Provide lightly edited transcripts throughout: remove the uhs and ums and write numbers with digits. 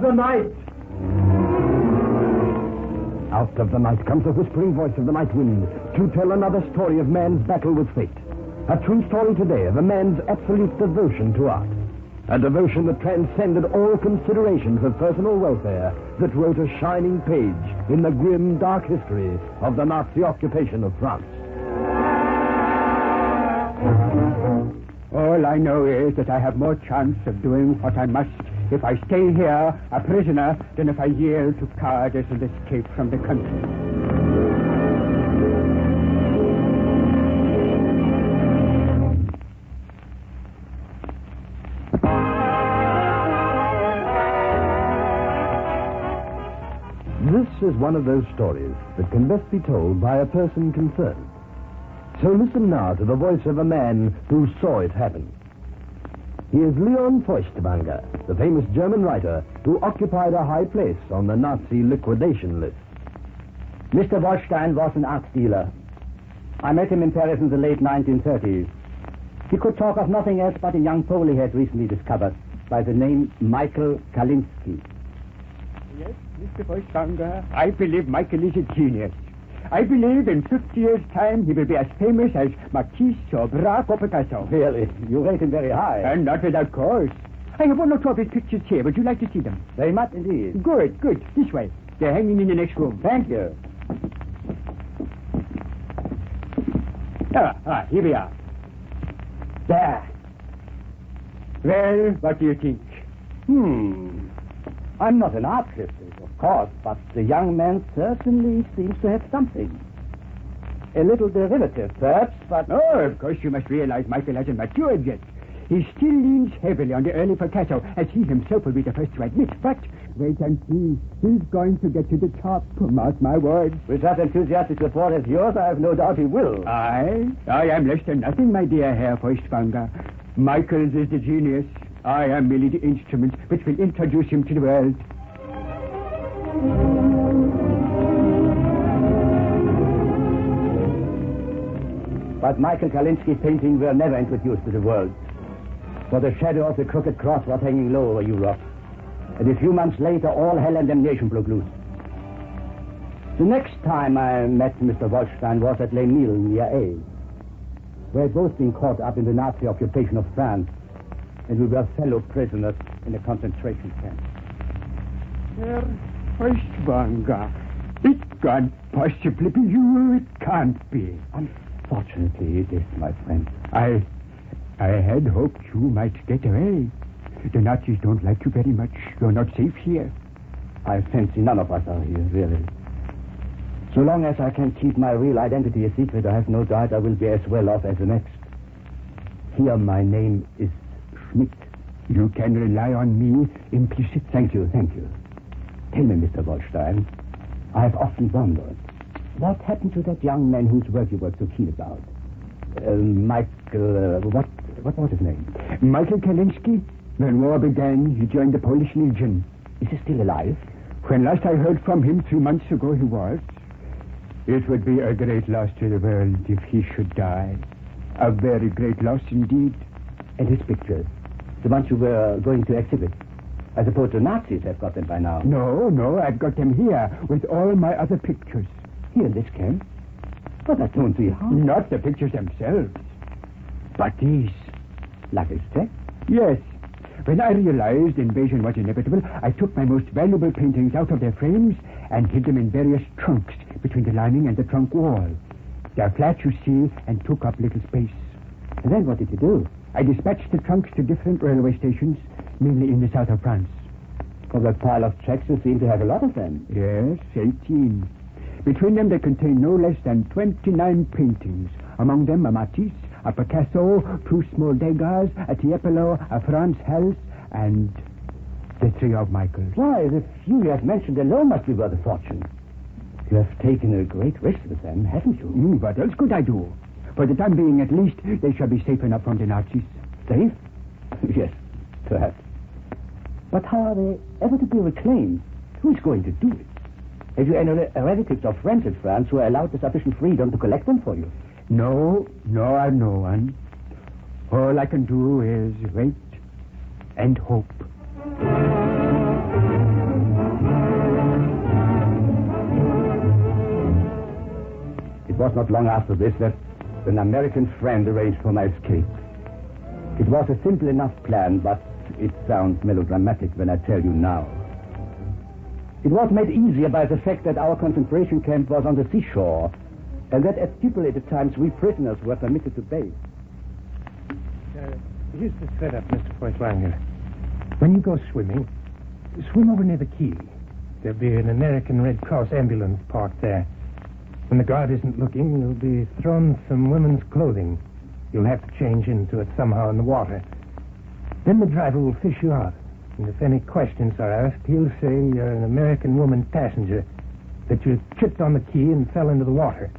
the night! Out of the night comes the whispering voice of the night wind to tell another story of man's battle with fate. A true story today of a man's absolute devotion to art. A devotion that transcended all considerations of personal welfare, that wrote a shining page in the grim, dark history of the Nazi occupation of France. All I know is that I have more chance of doing what I must if I stay here a prisoner than if I yield to cowardice and escape from the country. This is one of those stories that can best be told by a person concerned. So listen now to the voice of a man who saw it happen. He is Leon Feuchtwanger, the famous German writer who occupied a high place on the Nazi liquidation list. Mr. Wolstein was an art dealer. I met him in Paris in the late 1930s. He could talk of nothing else but a young Pole he had recently discovered by the name Michael Kalinski. Yes, Mr. Feuchtwanger, I believe Michael is a genius. I believe in 50 years' time he will be as famous as Matisse or Braque or Picasso. Really? You rate him very high. And not without cause. I have one or two of his pictures here. Would you like to see them? Very much indeed. Good. This way. They're hanging in the next room. Thank you. Here we are. There. Well, what do you think? I'm not an art critic, of course, but the young man certainly seems to have something. A little derivative, perhaps, but... Oh, of course you must realize Michael hasn't matured yet. He still leans heavily on the early Picasso, as he himself will be the first to admit. But wait and see. He's going to get to the top, mark my words. With such enthusiastic support as yours, I have no doubt he will. I am less than nothing, my dear Herr Feuchtwanger. Michael's is the genius. I am merely the instrument which will introduce him to the world. But Michael Kalinski's paintings were never introduced to the world. For the shadow of the crooked cross was hanging low over Europe. And a few months later, all hell and damnation broke loose. The next time I met Mr. Wolstein was at Les Milles near Aix. We had both been caught up in the Nazi occupation of France, and we were fellow prisoners in a concentration camp. Herr Feuchtwanger, it can't possibly be you. It can't be. Unfortunately, it is, my friend. I had hoped you might get away. The Nazis don't like you very much. You're not safe here. I fancy none of us are here, really. So long as I can keep my real identity a secret, I have no doubt I will be as well off as the next. Here my name is Schmidt. You can rely on me implicit. Thank you. Tell me, Mr. Wolstein, I have often wondered, what happened to that young man whose work you were so keen about? Michael, what was his name? Michael Kalinski. When war began, he joined the Polish Legion. Is he still alive? When last I heard from him 2 months ago, he was. It would be a great loss to the world if he should die. A very great loss indeed. And his pictures? The ones you were going to exhibit? I suppose the Nazis have got them by now. No, I've got them here with all my other pictures. Here in this camp? But I don't see how. Not the pictures themselves, but these. Like a check? Yes. When I realized invasion was inevitable, I took my most valuable paintings out of their frames and hid them in various trunks between the lining and the trunk wall. They're flat, you see, and took up little space. And then what did you do? I dispatched the trunks to different railway stations, mainly in the south of France. From that pile of checks, you seem to have a lot of them. Yes, 18. Between them, they contain no less than 29 paintings. Among them, a Matisse, a Picasso, 2 small Degas, a Tiepolo, a Franz Hals, and the 3 of Michael's. Why, the few you have mentioned alone must be worth a fortune. You have taken a great risk with them, haven't you? What else could I do? For the time being, at least, they shall be safe enough from the Nazis. Safe? Yes, perhaps. But how are they ever to be reclaimed? Who's going to do it? Have you any relatives or friends in France who are allowed the sufficient freedom to collect them for you? No, I've no one. All I can do is wait and hope. It was not long after this that an American friend arranged for my escape. It was a simple enough plan, but it sounds melodramatic when I tell you now. It was made easier by the fact that our concentration camp was on the seashore, and that at stipulated times we prisoners were permitted to bathe. Here's the setup, Mr. Feuchtwanger. When you go swimming, swim over near the quay. There'll be an American Red Cross ambulance parked there. When the guard isn't looking, you'll be thrown some women's clothing. You'll have to change into it somehow in the water. Then the driver will fish you out. And if any questions are asked, he'll say you're an American woman passenger, that you tripped on the quay and fell into the water.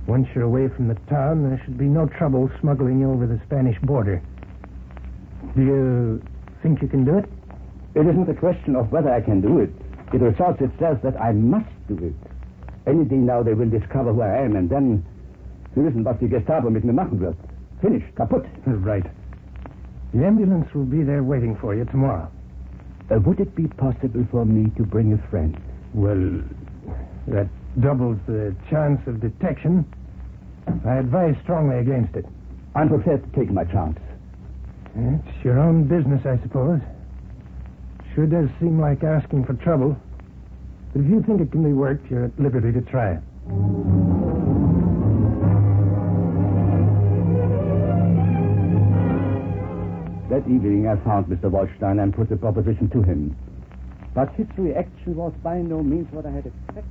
Once you're away from the town, there should be no trouble smuggling you over the Spanish border. Do you think you can do it? It isn't a question of whether I can do it. It results itself that I must do it. Any day now they will discover who I am, and then Sie wissen, was die Gestapo mit mir machen wird. Finished. Kaputt. Right. The ambulance will be there waiting for you tomorrow. Would it be possible for me to bring a friend? Well, that doubles the chance of detection. I advise strongly against it. I'm prepared to take my chance. It's your own business, I suppose. Sure does seem like asking for trouble. But if you think it can be worked, you're at liberty to try it. That evening I found Mr. Waldstein and put the proposition to him. But his reaction was by no means what I had expected.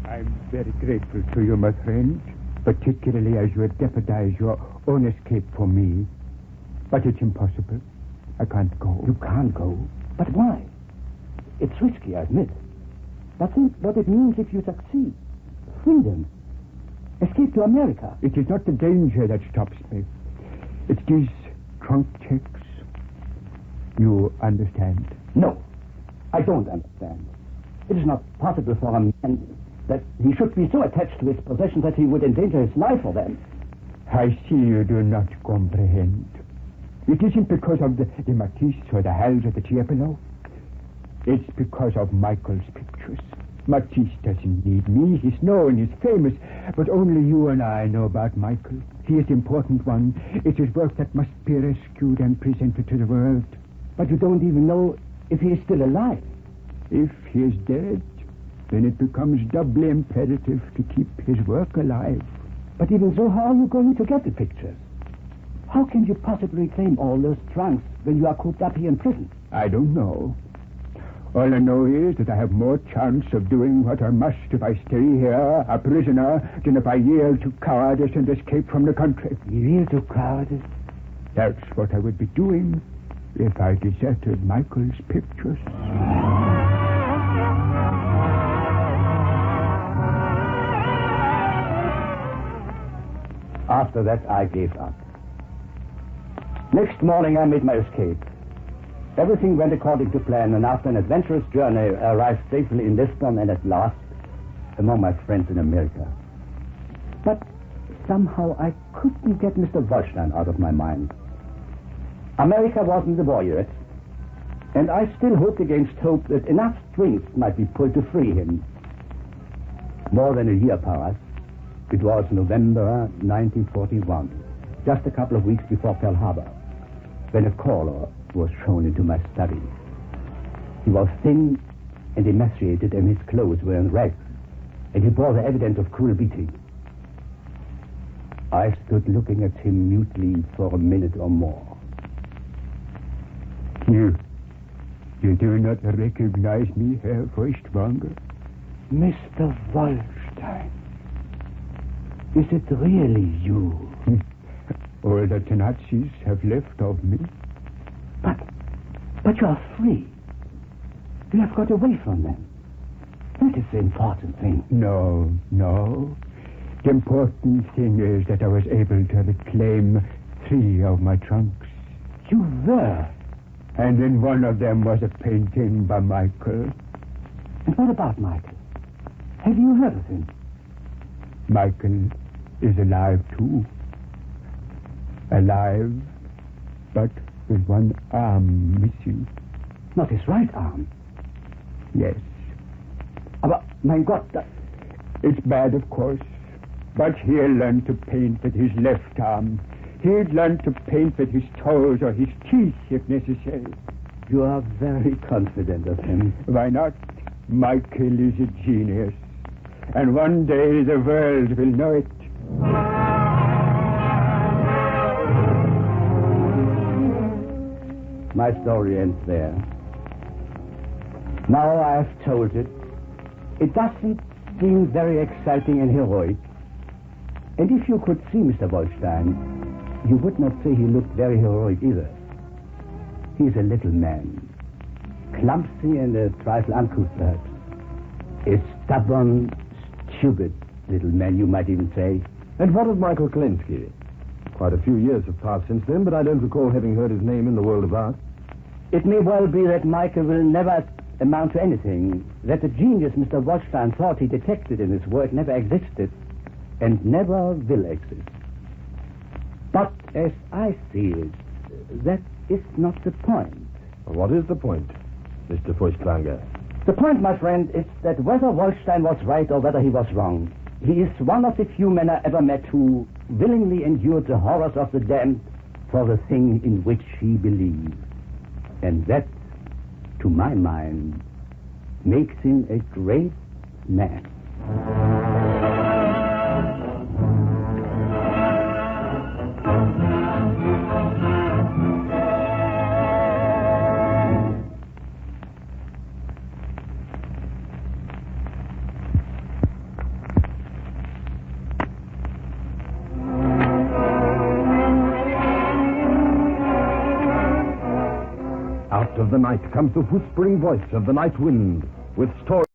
I'm very grateful to you, my friend, particularly as you have jeopardized your own escape for me. But it's impossible. I can't go. You can't go? But why? It's risky, I admit. But think what it means if you succeed. Freedom. Escape to America. It is not the danger that stops me. It's these trunk checks. You understand? No, I don't understand. It is not possible for a man that he should be so attached to his possessions that he would endanger his life for them. I see you do not comprehend. It isn't because of the Matisse or the Hals or the Tiepolo. It's because of Michael's pictures. Matisse doesn't need me. He's known, he's famous. But only you and I know about Michael. He is the important one. It's his work that must be rescued and presented to the world. But you don't even know if he is still alive. If he is dead, then it becomes doubly imperative to keep his work alive. But even so, how are you going to get the pictures? How can you possibly reclaim all those trunks when you are cooped up here in prison? I don't know. All I know is that I have more chance of doing what I must if I stay here, a prisoner, than if I yield to cowardice and escape from the country. You yield to cowardice? That's what I would be doing if I deserted Michael's pictures. After that, I gave up. Next morning, I made my escape. Everything went according to plan, and after an adventurous journey, I arrived safely in Lisbon and at last among my friends in America. But somehow I couldn't get Mr. Waldstein out of my mind. America wasn't the war yet, and I still hoped against hope that enough strings might be pulled to free him. More than a year passed. It was November 1941, just a couple of weeks before Pearl Harbor, when a caller was shown into my study. He was thin and emaciated, and his clothes were in rags, and he bore the evidence of cruel beating. I stood looking at him mutely for a minute or more. You do not recognize me, Herr Feuchtwanger? Mr. Waldstein, is it really you? All that the Nazis have left of me. But you are free. You have got away from them. That is the important thing. No. The important thing is that I was able to reclaim 3 of my trunks. You were? And in one of them was a painting by Michael. And what about Michael? Have you heard of him? Michael is alive, too. Alive, but with one arm missing. Not his right arm? Yes. Aber, mein Gott, It's bad, of course. But he'll learn to paint with his left arm. He'll learn to paint with his toes or his teeth if necessary. You are very confident of him. Why not? Michael is a genius. And one day the world will know it. My story ends there. Now I have told it. It doesn't seem very exciting and heroic. And if you could see Mr. Wolfstein, you would not say he looked very heroic either. He's a little man, clumsy and a trifle uncouth perhaps. A stubborn, stupid little man, you might even say. And what of Michael Kalinsky? Quite a few years have passed since then, but I don't recall having heard his name in the world of art. It may well be that Michael will never amount to anything, that the genius Mr. Wolfstein thought he detected in his work never existed and never will exist. But as I see it, that is not the point. What is the point, Mr. Feuchtwanger? The point, my friend, is that whether Wolfstein was right or whether he was wrong, he is one of the few men I ever met who willingly endured the horrors of the damned for the thing in which he believed. And that, to my mind, makes him a great man. Out of the night comes the whispering voice of the night wind with stories.